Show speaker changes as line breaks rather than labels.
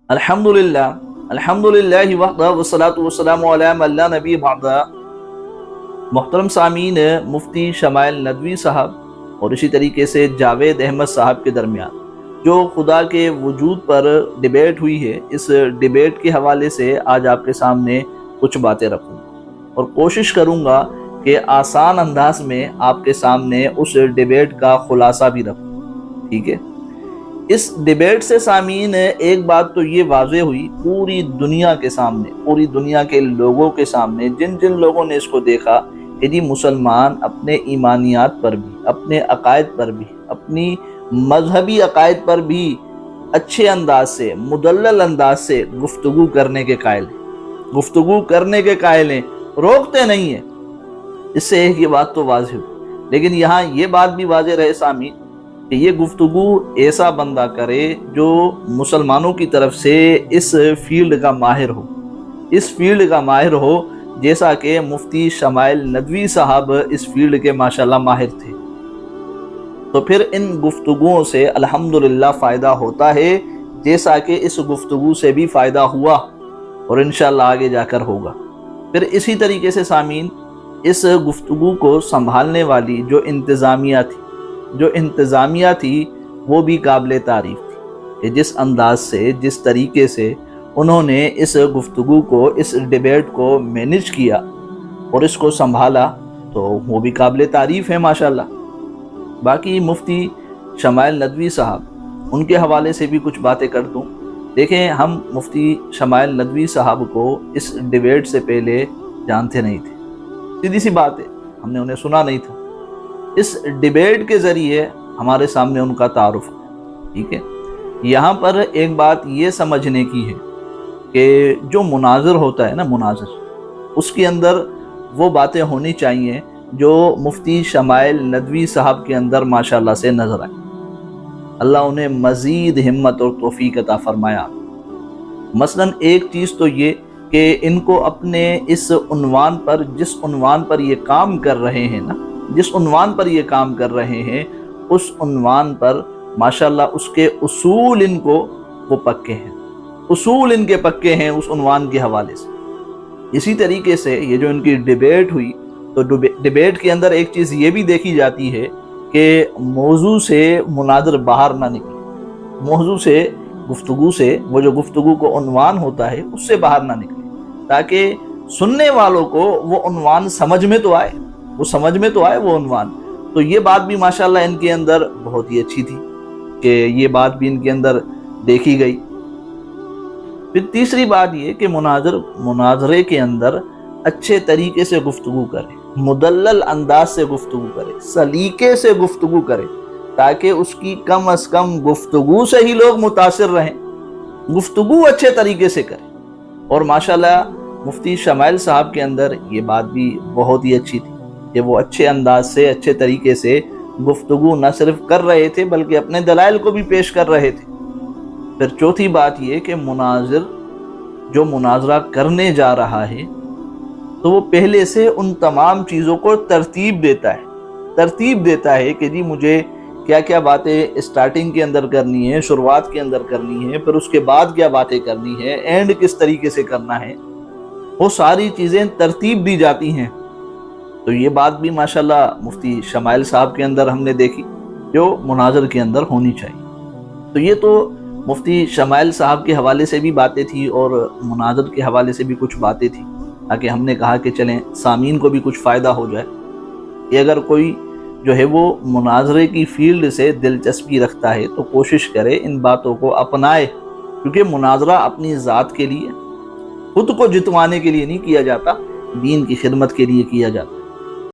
अल्हम्दुलिल्लाह वहदा वस्सलातु वस्सलामु अला मन ला नबी बअदा। मोहतरम सामीन, मुफ्ती शमाइल नदवी साहब और इसी तरीके से जावेद अहमद साहब के दरमियान जो खुदा के वजूद पर डिबेट हुई है, इस डिबेट के हवाले से आज आपके सामने कुछ बातें रखूँगा और कोशिश करूँगा कि आसान अंदाज में आपके सामने उस डिबेट का खुलासा भी रखूँ। ठीक है, इस डिबेट से सामीन एक बात तो ये वाज़ेह हुई पूरी दुनिया के सामने, पूरी दुनिया के लोगों के सामने, जिन जिन लोगों ने इसको देखा कि जी मुसलमान अपने ईमानियात पर भी, अपने अकायद पर भी, अपनी मजहबी अकायद पर भी अच्छे अंदाज से, मुदल्लल अंदाज से गुफ्तगू करने के कायल हैं, गुफ्तगू करने के कायल हैं, रोकते नहीं हैं। इससे एक ये बात तो वाज़ेह हुई, लेकिन यहाँ ये बात भी वाज़ेह रहे सामीन कि ये गुफ्तगू ऐसा बंदा करे जो मुसलमानों की तरफ से इस फील्ड का माहिर हो, इस फील्ड का माहिर हो, जैसा कि मुफ्ती शमाइल नदवी साहब इस फील्ड के माशाल्लाह माहिर थे। तो फिर इन गुफ्तगुओं से अल्हम्दुलिल्लाह फ़ायदा होता है, जैसा कि इस गुफ्तगू से भी फ़ायदा हुआ और इंशाअल्लाह आगे जाकर होगा। फिर इसी तरीके से सामीन, इस गुफ्तगू को संभालने वाली जो इंतज़ामिया थी वो भी काबिल तारीफ़ थी कि जिस अंदाज से, जिस तरीके से उन्होंने इस गुफ्तगू को, इस डिबेट को मैनेज किया और इसको संभाला, तो वो भी काबिल तारीफ़ है माशाल्लाह। बाकी मुफ्ती शमाइल नदवी साहब, उनके हवाले से भी कुछ बातें कर दूँ। देखें, हम मुफ्ती शमाइल नदवी साहब को इस डिबेट से पहले जानते नहीं थे, सीधी सी बात है, हमने उन्हें सुना नहीं था। इस डिबेट के ज़रिए हमारे सामने उनका तारुफ है। ठीक है, यहाँ पर एक बात ये समझने की है कि जो मुनाज़र होता है ना, मुनाज़र, उसके अंदर वो बातें होनी चाहिए जो मुफ्ती शमाइल नदवी साहब के अंदर माशाल्लाह से नज़र आए। अल्लाह उन्हें मज़ीद हिम्मत और तौफ़ीक़ अता फरमाया। मसलन एक चीज़ तो ये कि इनको अपने इस उन्वान पर, जिस उन्वान पर ये काम कर रहे हैं ना, जिस उन्वान पर ये काम कर रहे हैं, उस उन्वान पर माशाल्लाह उसके उसूल इनको वो पक्के हैं, उसूल इनके पक्के हैं उस उन्वान के हवाले से। इसी तरीके से ये जो इनकी डिबेट हुई, तो डिबेट के अंदर एक चीज़ ये भी देखी जाती है कि मौजू से मुनाज़र बाहर ना निकले, मौजू से, गुफ्तगू से, वो जो गुफ्तगू को उन्वान होता है उससे बाहर ना निकले, ताकि सुनने वालों को वो उन्वान समझ में तो आए, वो समझ में तो आए वो उन्वान। तो ये बात भी माशाल्लाह इनके अंदर बहुत ही अच्छी थी कि ये बात भी इनके अंदर देखी गई। फिर तीसरी बात ये कि मुनाजरे के अंदर अच्छे तरीके से गुफ्तगू करे, मुदल्लल अंदाज से गुफ्तगू करे, सलीके से गुफ्तगू करे, ताकि उसकी कम अज़ कम गुफ्तगू से ही लोग मुतासिर रहें, गुफ्तगू अच्छे तरीके से करें। और माशाल्लाह मुफ्ती शमाइल साहब के अंदर ये बात भी बहुत ही अच्छी थी कि वो अच्छे अंदाज से, अच्छे तरीके से गुफ्तगू न सिर्फ कर रहे थे बल्कि अपने दलाइल को भी पेश कर रहे थे। फिर चौथी बात ये कि मुनाजिर जो मुनाजरा करने जा रहा है तो वो पहले से उन तमाम चीज़ों को तरतीब देता है कि जी मुझे क्या क्या बातें स्टार्टिंग के अंदर करनी है, शुरुआत के अंदर करनी है, फिर उसके बाद क्या बातें करनी है, एंड किस तरीके से करना है, वो सारी चीज़ें तरतीब दी जाती हैं। तो ये बात भी माशाल्लाह मुफ्ती शमाइल साहब के अंदर हमने देखी जो मुनाज़र के अंदर होनी चाहिए। तो ये तो मुफ्ती शमाइल साहब के हवाले से भी बातें थी और मुनाज़र के हवाले से भी कुछ बातें थी, ताकि हमने कहा कि चलें सामीन को भी कुछ फ़ायदा हो जाए कि अगर कोई जो है वो मुनाज़रे की फ़ील्ड से दिलचस्पी रखता है तो कोशिश करे इन बातों को अपनाए, क्योंकि मुनाज़रा अपनी ज़ात के लिए, खुद को जितवाने के लिए नहीं किया जाता, दीन की खिदमत के लिए किया जाता।